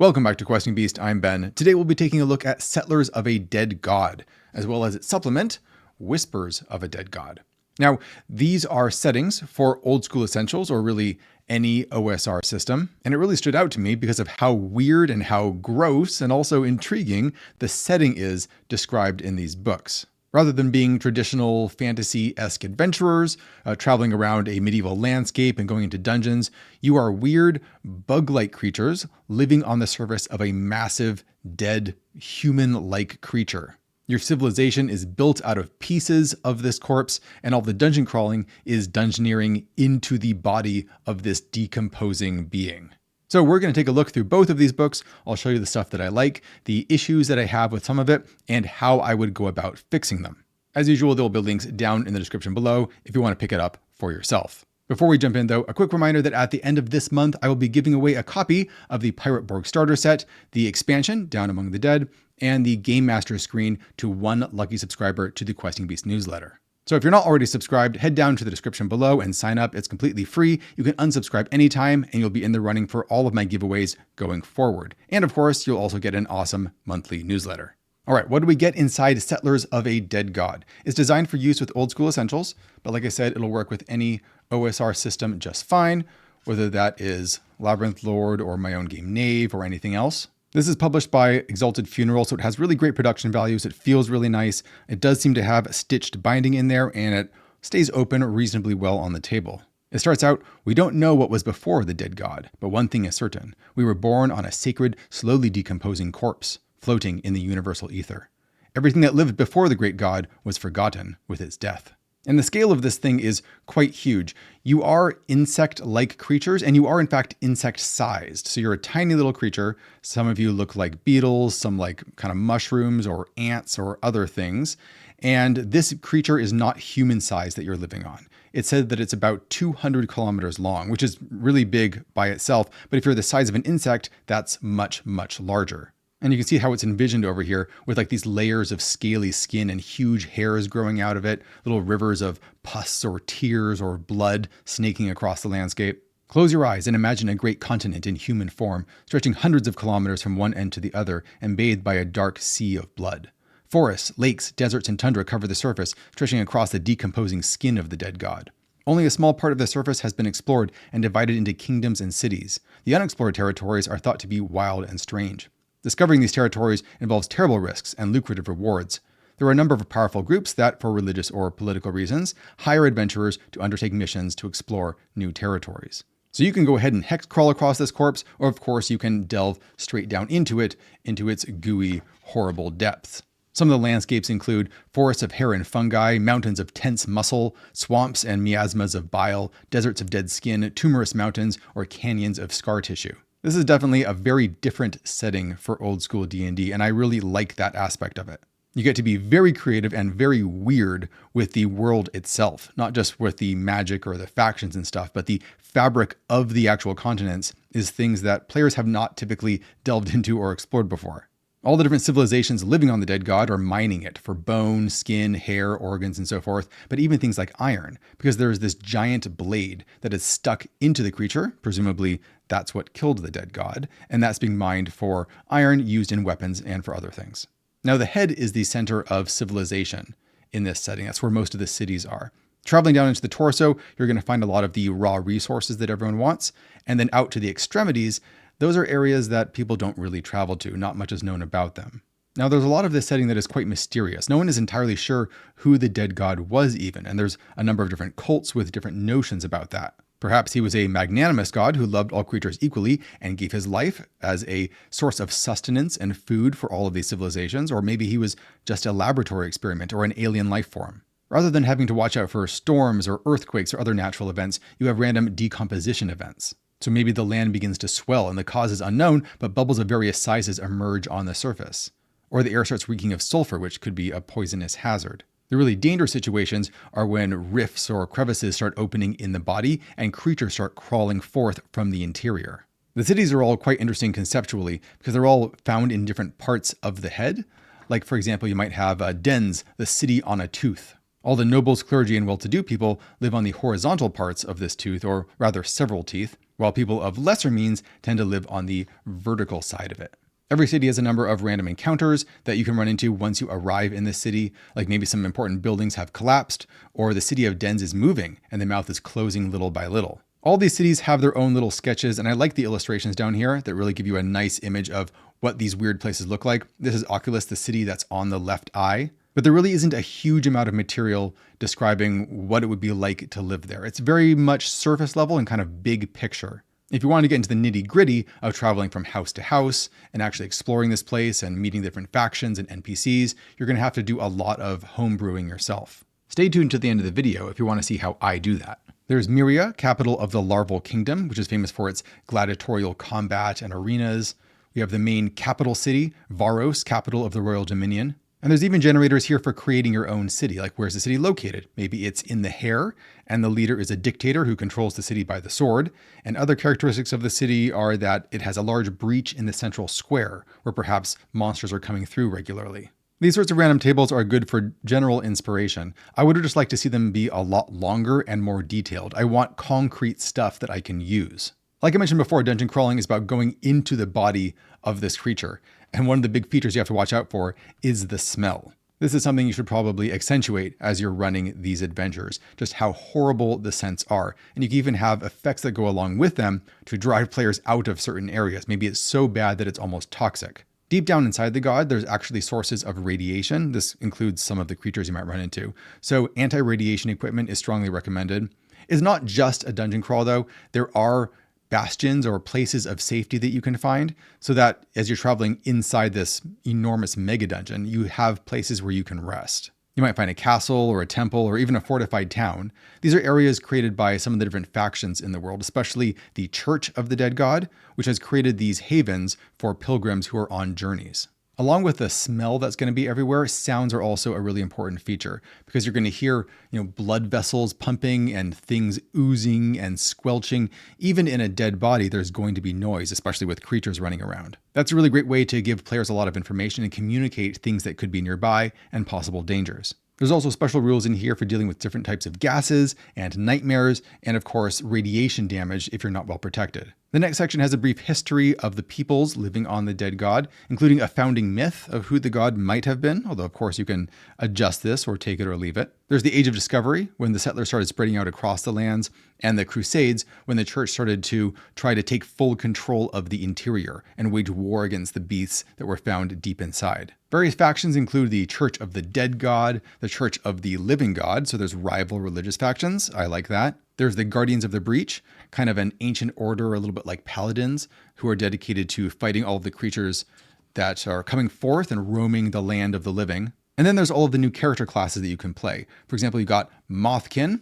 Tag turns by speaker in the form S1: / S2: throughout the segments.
S1: Welcome back to Questing Beast, I'm Ben. Today we'll be taking a look at Settlers of a Dead God, as well as its supplement, Whispers of a Dead God. Now, these are settings for old school essentials, or really any OSR system, and it really stood out to me because of how weird and how gross and also intriguing the setting is described in these books. Rather than being traditional fantasy-esque adventurers, traveling around a medieval landscape and going into dungeons, you are weird, bug-like creatures living on the surface of a massive, dead, human-like creature. Your civilization is built out of pieces of this corpse, and all the dungeon crawling is dungeoneering into the body of this decomposing being. So we're going to take a look through both of these books. I'll show you the stuff that I like, the issues that I have with some of it, and how I would go about fixing them. As usual, there will be links down in the description below if you want to pick it up for yourself. Before we jump in though, a quick reminder that at the end of this month, I will be giving away a copy of the Pirate Borg starter set, the expansion, Down Among the Dead, and the Game Master screen to one lucky subscriber to the Questing Beast newsletter. So if you're not already subscribed, head down to the description below and sign up. It's completely free. You can unsubscribe anytime and you'll be in the running for all of my giveaways going forward. And of course, you'll also get an awesome monthly newsletter. All right, what do we get inside Settlers of a Dead God? It's designed for use with old school essentials, but like I said, it'll work with any OSR system just fine, whether that is Labyrinth Lord or my own game Nave or anything else. This is published by Exalted Funeral, so it has really great production values. It feels really nice. It does seem to have a stitched binding in there, and it stays open reasonably well on the table. It starts out, we don't know what was before the dead god, but one thing is certain. We were born on a sacred, slowly decomposing corpse, floating in the universal ether. Everything that lived before the great god was forgotten with its death. And the scale of this thing is quite huge. You are insect-like creatures, and you are in fact insect-sized. So you're a tiny little creature. Some of you look like beetles, some like kind of mushrooms or ants or other things. And this creature is not human-sized that you're living on. It said that it's about 200 kilometers long, which is really big by itself. But if you're the size of an insect, that's much, much larger. And you can see how it's envisioned over here with like these layers of scaly skin and huge hairs growing out of it, little rivers of pus or tears or blood snaking across the landscape. Close your eyes and imagine a great continent in human form, stretching hundreds of kilometers from one end to the other and bathed by a dark sea of blood. Forests, lakes, deserts, and tundra cover the surface, stretching across the decomposing skin of the dead god. Only a small part of the surface has been explored and divided into kingdoms and cities. The unexplored territories are thought to be wild and strange. Discovering these territories involves terrible risks and lucrative rewards. There are a number of powerful groups that, for religious or political reasons, hire adventurers to undertake missions to explore new territories. So you can go ahead and hex crawl across this corpse, or of course you can delve straight down into it, into its gooey, horrible depths. Some of the landscapes include forests of hair and fungi, mountains of tense muscle, swamps and miasmas of bile, deserts of dead skin, tumorous mountains, or canyons of scar tissue. This is definitely a very different setting for old school D&D, and I really like that aspect of it. You get to be very creative and very weird with the world itself, not just with the magic or the factions and stuff, but the fabric of the actual continents is things that players have not typically delved into or explored before. All the different civilizations living on the dead god are mining it for bone, skin, hair, organs, and so forth, but even things like iron, because there is this giant blade that is stuck into the creature, presumably that's what killed the dead god, and that's being mined for iron used in weapons and for other things. Now the head is the center of civilization in this setting. That's where most of the cities are. Traveling down into the torso, you're going to find a lot of the raw resources that everyone wants, and then out to the extremities, those are areas that people don't really travel to. Not much is known about them. Now, there's a lot of this setting that is quite mysterious. No one is entirely sure who the dead god was even, and there's a number of different cults with different notions about that. Perhaps he was a magnanimous god who loved all creatures equally and gave his life as a source of sustenance and food for all of these civilizations, or maybe he was just a laboratory experiment or an alien life form. Rather than having to watch out for storms or earthquakes or other natural events, you have random decomposition events. So maybe the land begins to swell and the cause is unknown, but bubbles of various sizes emerge on the surface. Or the air starts reeking of sulfur, which could be a poisonous hazard. The really dangerous situations are when rifts or crevices start opening in the body and creatures start crawling forth from the interior. The cities are all quite interesting conceptually because they're all found in different parts of the head. Like, for example, you might have Dens, the city on a tooth. All the nobles, clergy, and well-to-do people live on the horizontal parts of this tooth, or rather several teeth. while people of lesser means tend to live on the vertical side of it. Every city has a number of random encounters that you can run into once you arrive in the city, like maybe some important buildings have collapsed, or the city of dens is moving and the mouth is closing little by little. All these cities have their own little sketches, and I like the illustrations down here that really give you a nice image of what these weird places look like. This is Oculus, the city that's on the left eye, but there really isn't a huge amount of material describing what it would be like to live there. It's very much surface level and kind of big picture. If you want to get into the nitty-gritty of traveling from house to house and actually exploring this place and meeting different factions and NPCs, you're going to have to do a lot of homebrewing yourself. Stay tuned to the end of the video if you want to see how I do that. There's Myria, capital of the Larval Kingdom, which is famous for its gladiatorial combat and arenas. We have the main capital city, Varos, capital of the Royal Dominion. And there's even generators here for creating your own city, like where's the city located? Maybe it's in the hair, and the leader is a dictator who controls the city by the sword. And other characteristics of the city are that it has a large breach in the central square, where perhaps monsters are coming through regularly. These sorts of random tables are good for general inspiration. I would just like to see them be a lot longer and more detailed. I want concrete stuff that I can use. Like I mentioned before, dungeon crawling is about going into the body of this creature. And one of the big features you have to watch out for is the smell. This is something you should probably accentuate as you're running these adventures, just how horrible the scents are. And you can even have effects that go along with them to drive players out of certain areas. Maybe it's so bad that it's almost toxic. Deep down inside the god, there's actually sources of radiation. This includes some of the creatures you might run into. So anti-radiation equipment is strongly recommended. It's not just a dungeon crawl though. There are bastions or places of safety that you can find so that as you're traveling inside this enormous mega dungeon, you have places where you can rest. You might find a castle or a temple or even a fortified town. These are areas created by some of the different factions in the world, especially the Church of the Dead God, which has created these havens for pilgrims who are on journeys. Along with the smell that's going to be everywhere, sounds are also a really important feature because you're going to hear, blood vessels pumping and things oozing and squelching. Even in a dead body, there's going to be noise, especially with creatures running around. That's a really great way to give players a lot of information and communicate things that could be nearby and possible dangers. There's also special rules in here for dealing with different types of gases and nightmares, and of course, radiation damage if you're not well protected. The next section has a brief history of the peoples living on the dead god, including a founding myth of who the god might have been, although of course you can adjust this or take it or leave it. There's the Age of Discovery, when the settlers started spreading out across the lands, and the Crusades, when the church started to try to take full control of the interior and wage war against the beasts that were found deep inside. Various factions include the Church of the Dead God, the Church of the Living God, so there's rival religious factions. I like that. There's the Guardians of the Breach, kind of an ancient order, a little bit like paladins, who are dedicated to fighting all of the creatures that are coming forth and roaming the land of the living. And then there's all of the new character classes that you can play. For example, you got Mothkin,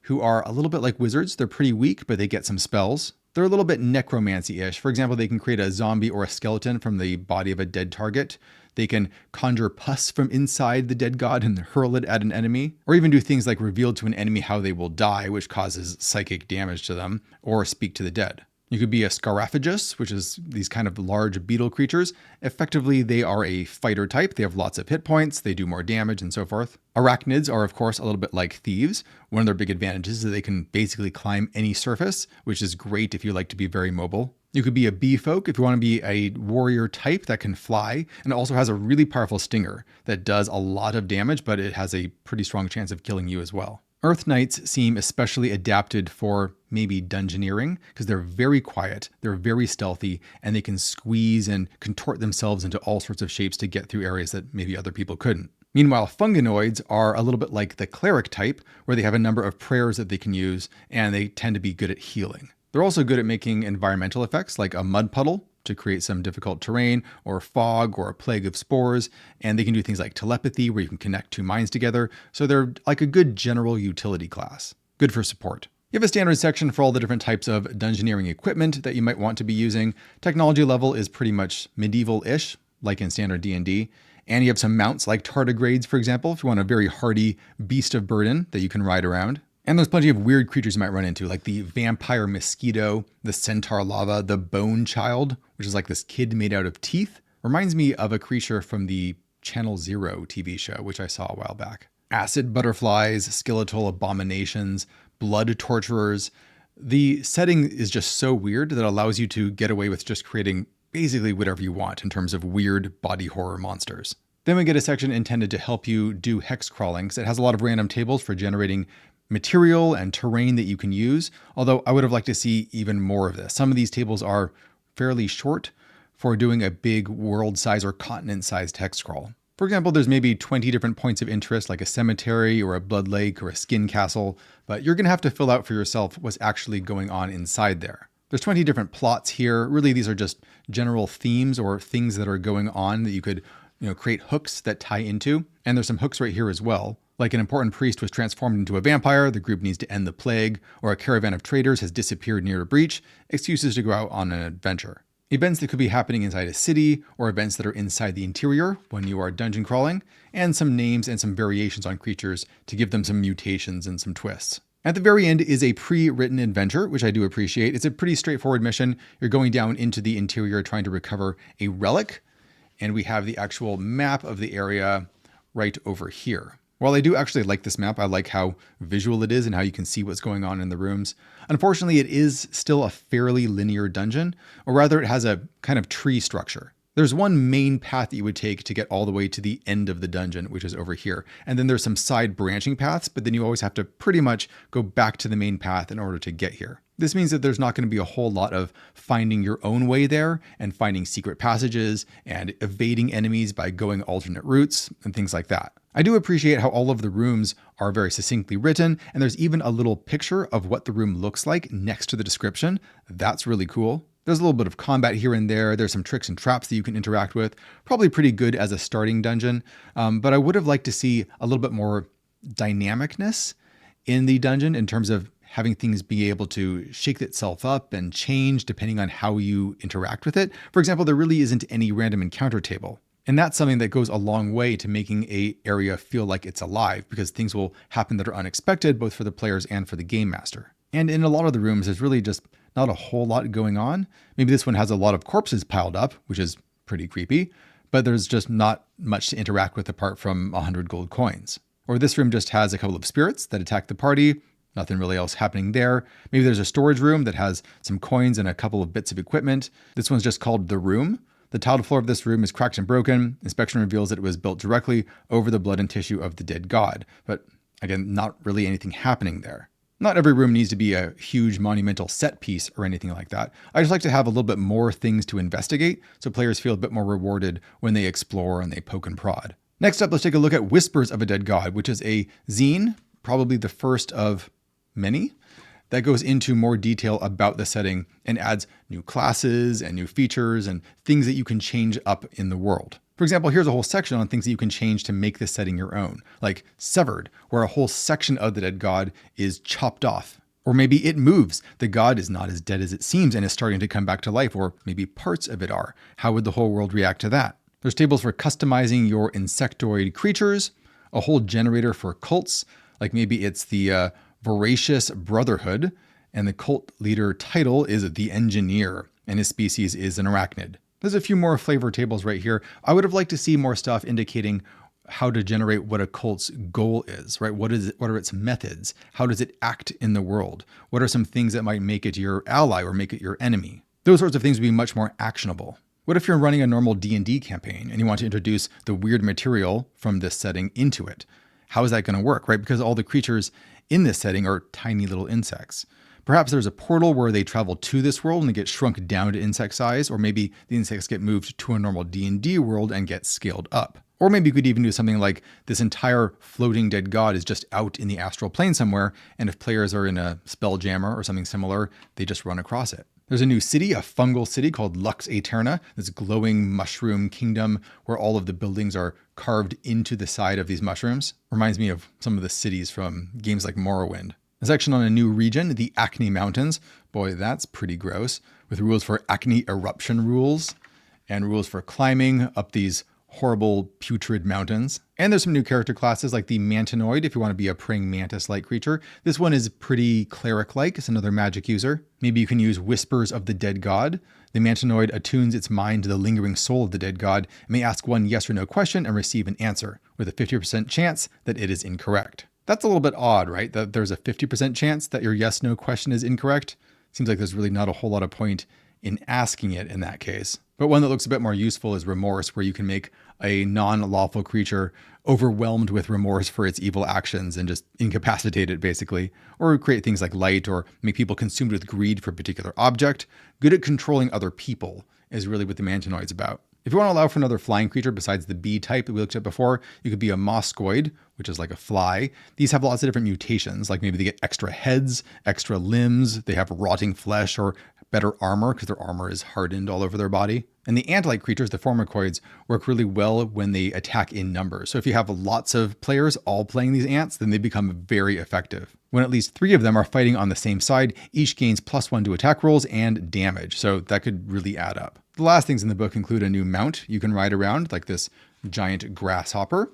S1: who are a little bit like wizards. They're pretty weak, but they get some spells. They're a little bit necromancy-ish. For example, they can create a zombie or a skeleton from the body of a dead target. They can conjure pus from inside the dead god and hurl it at an enemy, or even do things like reveal to an enemy how they will die, which causes psychic damage to them, or speak to the dead. You could be a Scaraphagus, which is these kind of large beetle creatures. Effectively, they are a fighter type. They have lots of hit points. They do more damage and so forth. Arachnids are, of course, a little bit like thieves. One of their big advantages is that they can basically climb any surface, which is great if you like to be very mobile. You could be a bee folk if you want to be a warrior type that can fly, and it also has a really powerful stinger that does a lot of damage, but it has a pretty strong chance of killing you as well. Earth Knights seem especially adapted for maybe dungeoneering because they're very quiet, they're very stealthy, and they can squeeze and contort themselves into all sorts of shapes to get through areas that maybe other people couldn't. Meanwhile, Funganoids are a little bit like the cleric type, where they have a number of prayers that they can use, and they tend to be good at healing. They're also good at making environmental effects like a mud puddle to create some difficult terrain, or fog, or a plague of spores, and they can do things like telepathy where you can connect two minds together, so they're like a good general utility class. Good for support. You have a standard section for all the different types of dungeoneering equipment that you might want to be using. Technology level is pretty much medieval-ish, like in standard D&D, and you have some mounts like tardigrades, for example, if you want a very hardy beast of burden that you can ride around. And there's plenty of weird creatures you might run into, like the vampire mosquito, the centaur lava, the bone child, which is like this kid made out of teeth. Reminds me of a creature from the Channel Zero TV show, which I saw a while back. Acid butterflies, skeletal abominations, blood torturers, The setting is just so weird that it allows you to get away with just creating basically whatever you want in terms of weird body horror monsters. Then we get a section intended to help you do hex crawling, because it has a lot of random tables for generating material and terrain that you can use, although I would have liked to see even more of this. Some of these tables are fairly short for doing a big world size or continent sized hex crawl. For example, there's maybe 20 different points of interest, like a cemetery or a blood lake or a skin castle, but you're going to have to fill out for yourself what's actually going on inside there. There's 20 different plots here. Really, these are just general themes or things that are going on that you could create hooks that tie into. And there's some hooks right here as well. Like an important priest was transformed into a vampire, the group needs to end the plague, or a caravan of traders has disappeared near a breach, excuses to go out on an adventure. Events that could be happening inside a city, or events that are inside the interior when you are dungeon crawling, and some names and some variations on creatures to give them some mutations and some twists. At the very end is a pre-written adventure, which I do appreciate. It's a pretty straightforward mission. You're going down into the interior trying to recover a relic, and we have the actual map of the area right over here. While I do actually like this map, I like how visual it is and how you can see what's going on in the rooms. Unfortunately, it is still a fairly linear dungeon, or rather it has a kind of tree structure. There's one main path that you would take to get all the way to the end of the dungeon, which is over here. And then there's some side branching paths, but then you always have to pretty much go back to the main path in order to get here. This means that there's not going to be a whole lot of finding your own way there and finding secret passages and evading enemies by going alternate routes and things like that. I do appreciate how all of the rooms are very succinctly written, and there's even a little picture of what the room looks like next to the description. That's really cool. There's a little bit of combat here and there. There's some tricks and traps that you can interact with. Probably pretty good as a starting dungeon, but I would have liked to see a little bit more dynamicness in the dungeon in terms of having things be able to shake itself up and change depending on how you interact with it. For example, there really isn't any random encounter table. And that's something that goes a long way to making an area feel like it's alive, because things will happen that are unexpected, both for the players and for the game master. And in a lot of the rooms, there's really just not a whole lot going on. Maybe this one has a lot of corpses piled up, which is pretty creepy, but there's just not much to interact with apart from 100 gold coins. Or this room just has a couple of spirits that attack the party. Nothing really else happening there. Maybe there's a storage room that has some coins and a couple of bits of equipment. This one's just called The Room. The tiled floor of this room is cracked and broken. Inspection reveals that it was built directly over the blood and tissue of the dead god. But again, not really anything happening there. Not every room needs to be a huge monumental set piece or anything like that. I just like to have a little bit more things to investigate so players feel a bit more rewarded when they explore and they poke and prod. Next up, let's take a look at Whispers of a Dead God, which is a zine, probably the first of many, that goes into more detail about the setting and adds new classes and new features and things that you can change up in the world. For example, here's a whole section on things that you can change to make this setting your own, like Severed, where a whole section of the dead god is chopped off. Or maybe it moves. The god is not as dead as it seems and is starting to come back to life, or maybe parts of it are. How would the whole world react to that? There's tables for customizing your insectoid creatures, a whole generator for cults, like maybe it's the Voracious Brotherhood, and the cult leader title is the Engineer, and his species is an arachnid. There's a few more flavor tables right here. I would have liked to see more stuff indicating how to generate what a cult's goal is, right? What are its methods? How does it act in the world? What are some things that might make it your ally or make it your enemy? Those sorts of things would be much more actionable. What if you're running a normal D&D campaign and you want to introduce the weird material from this setting into it? How is that going to work, right? Because all the creatures in this setting are tiny little insects. Perhaps there's a portal where they travel to this world and they get shrunk down to insect size, or maybe the insects get moved to a normal D&D world and get scaled up. Or maybe you could even do something like this entire floating dead god is just out in the astral plane somewhere, and if players are in a spell jammer or something similar, they just run across it. There's a new city, a fungal city called Lux Aeterna, this glowing mushroom kingdom where all of the buildings are carved into the side of these mushrooms. Reminds me of some of the cities from games like Morrowind. A section on a new region, the Acne Mountains. Boy, that's pretty gross. With rules for acne eruption rules and rules for climbing up these horrible putrid mountains. And there's some new character classes like the Mantinoid if you want to be a praying mantis-like creature. This one is pretty cleric-like. It's another magic user. Maybe you can use Whispers of the Dead God. The Mantinoid attunes its mind to the lingering soul of the dead god and may ask one yes or no question and receive an answer, with a 50% chance that it is incorrect. That's a little bit odd, right? That there's a 50% chance that your yes/no question is incorrect. Seems like there's really not a whole lot of point in asking it in that case. But one that looks a bit more useful is remorse, where you can make a non-lawful creature overwhelmed with remorse for its evil actions and just incapacitate it, basically. Or create things like light, or make people consumed with greed for a particular object. Good at controlling other people is really what the Mantonoid's about. If you want to allow for another flying creature besides the bee type that we looked at before, you could be a moscoid, which is like a fly. These have lots of different mutations, like maybe they get extra heads, extra limbs, they have rotting flesh, or better armor because their armor is hardened all over their body. And the ant-like creatures, the formicoids, work really well when they attack in numbers. So if you have lots of players all playing these ants, then they become very effective. When at least 3 of them are fighting on the same side, each gains +1 to attack rolls and damage. So that could really add up. The last things in the book include a new mount you can ride around, like this giant grasshopper.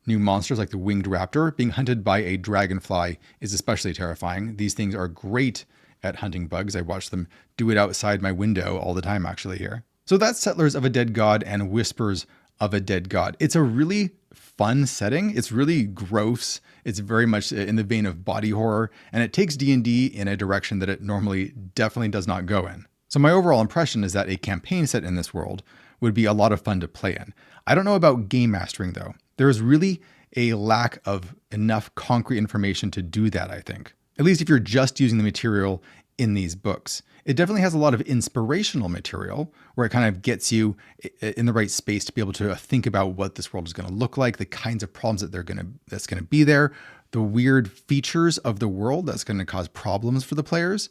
S1: New monsters like the winged raptor. Being hunted by a dragonfly is especially terrifying. These things are great at hunting bugs. I watch them do it outside my window all the time, actually, here. So that's Settlers of a Dead God and Whispers of a Dead God. It's a really fun setting. It's really gross. It's very much in the vein of body horror, and it takes D&D in a direction that it normally definitely does not go in. So my overall impression is that a campaign set in this world would be a lot of fun to play in. I don't know about game mastering, though. There is really a lack of enough concrete information to do that, I think. At least if you're just using the material in these books. It definitely has a lot of inspirational material where it kind of gets you in the right space to be able to think about what this world is going to look like, the kinds of problems that that's going to be there, the weird features of the world that's going to cause problems for the players.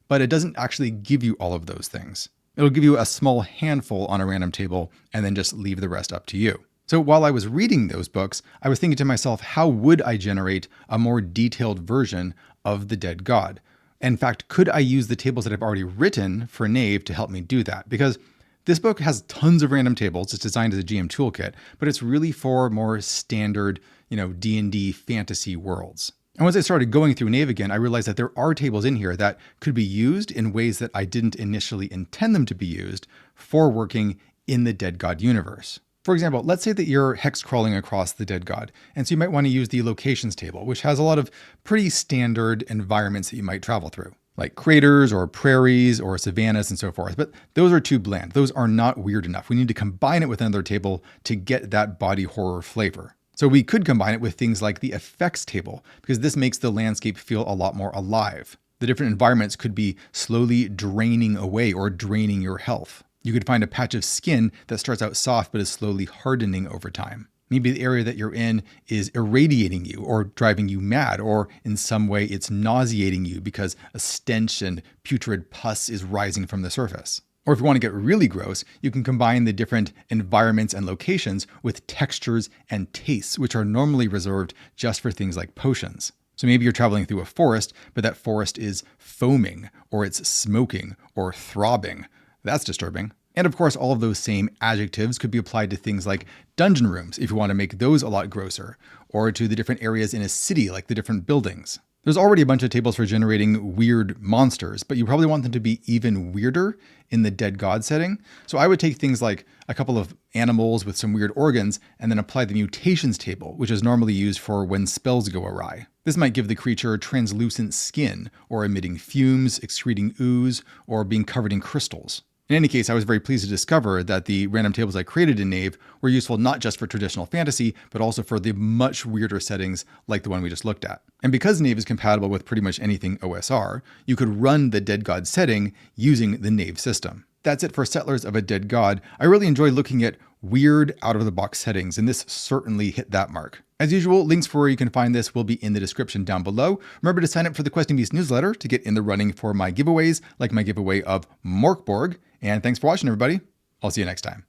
S1: But it doesn't actually give you all of those things. It'll give you a small handful on a random table and then just leave the rest up to you. So while I was reading those books, I was thinking to myself, how would I generate a more detailed version of the Dead God? In fact, could I use the tables that I've already written for Nave to help me do that? Because this book has tons of random tables. It's designed as a GM toolkit, but it's really for more standard, D&D fantasy worlds. And once I started going through Nave again, I realized that there are tables in here that could be used in ways that I didn't initially intend them to be used for working in the Dead God universe. For example, let's say that you're hex crawling across the Dead God, and so you might want to use the locations table, which has a lot of pretty standard environments that you might travel through, like craters or prairies or savannas and so forth. But those are too bland. Those are not weird enough. We need to combine it with another table to get that body horror flavor. So we could combine it with things like the effects table, because this makes the landscape feel a lot more alive. The different environments could be slowly draining away or draining your health. You could find a patch of skin that starts out soft but is slowly hardening over time. Maybe the area that you're in is irradiating you or driving you mad, or in some way it's nauseating you because a stench and putrid pus is rising from the surface. Or if you want to get really gross, you can combine the different environments and locations with textures and tastes, which are normally reserved just for things like potions. So maybe you're traveling through a forest, but that forest is foaming, or it's smoking, or throbbing. That's disturbing. And of course, all of those same adjectives could be applied to things like dungeon rooms, if you want to make those a lot grosser, or to the different areas in a city, like the different buildings. There's already a bunch of tables for generating weird monsters, but you probably want them to be even weirder in the Dead God setting. So I would take things like a couple of animals with some weird organs and then apply the mutations table, which is normally used for when spells go awry. This might give the creature translucent skin, or emitting fumes, excreting ooze, or being covered in crystals. In any case, I was very pleased to discover that the random tables I created in Nave were useful not just for traditional fantasy, but also for the much weirder settings like the one we just looked at. And because Nave is compatible with pretty much anything OSR, you could run the Dead God setting using the Nave system. That's it for Settlers of a Dead God. I really enjoy looking at weird, out-of-the-box settings, and this certainly hit that mark. As usual, links for where you can find this will be in the description down below. Remember to sign up for the Questing Beast newsletter to get in the running for my giveaways, like my giveaway of Morkborg. And thanks for watching, everybody. I'll see you next time.